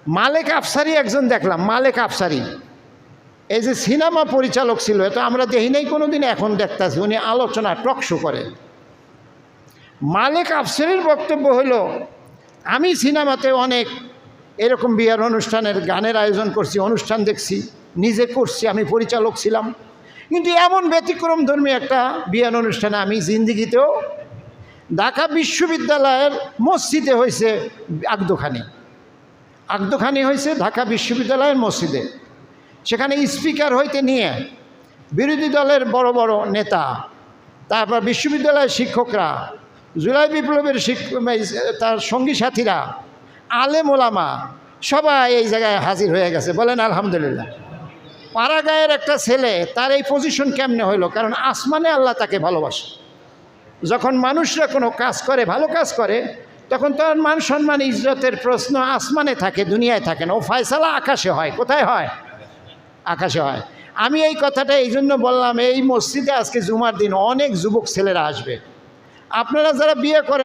মালেক আফসারি একজন দেখলাম, মালেক আফসারি এই যে সিনেমা পরিচালক ছিল, এটা আমরা দেখি নাই কোনোদিন, এখন দেখতেছি উনি আলোচনা টক শো করে। মালেক আফসারির বক্তব্য হলো, আমি সিনেমাতে অনেক এরকম বিয়ের অনুষ্ঠানের গানের আয়োজন করছি, অনুষ্ঠান দেখছি, নিজে করছি, আমি পরিচালক ছিলাম, কিন্তু এমন ব্যতিক্রম ধর্মী একটা বিয়ের অনুষ্ঠানে আমি জিন্দিগিতেও, ঢাকা বিশ্ববিদ্যালয়ের মসজিদে হয়েছে আগদোখানি হয়েছে ঢাকা বিশ্ববিদ্যালয়ের মসজিদে। সেখানে স্পিকার হইতে নিয়ে বিরোধী দলের বড় বড় নেতা, তারপর বিশ্ববিদ্যালয়ের শিক্ষকরা, জুলাই বিপ্লবের তার সঙ্গী সাথীরা, আলেম ওলামা সবাই এই জায়গায় হাজির হয়ে গেছে। বলেন আলহামদুলিল্লাহ। পাড়াগাঁয়ের একটা ছেলে, তার এই পজিশন কেমনে হইল? কারণ আসমানে আল্লাহ তাকে ভালোবাসে। যখন মানুষরা কোনো কাজ করে, ভালো কাজ করে, তখন তার মান সম্মান ইজ্জতের প্রশ্ন আসমানে থাকে, দুনিয়ায় থাকে না। ও ফয়সালা আকাশে হয়। কোথায় হয়? আকাশে হয়। আমি এই কথাটা এই জন্য বললাম, এই মসজিদে আজকে জুমার দিন অনেক যুবক ছেলেরা আসবে। আপনারা যারা বিয়ে করেন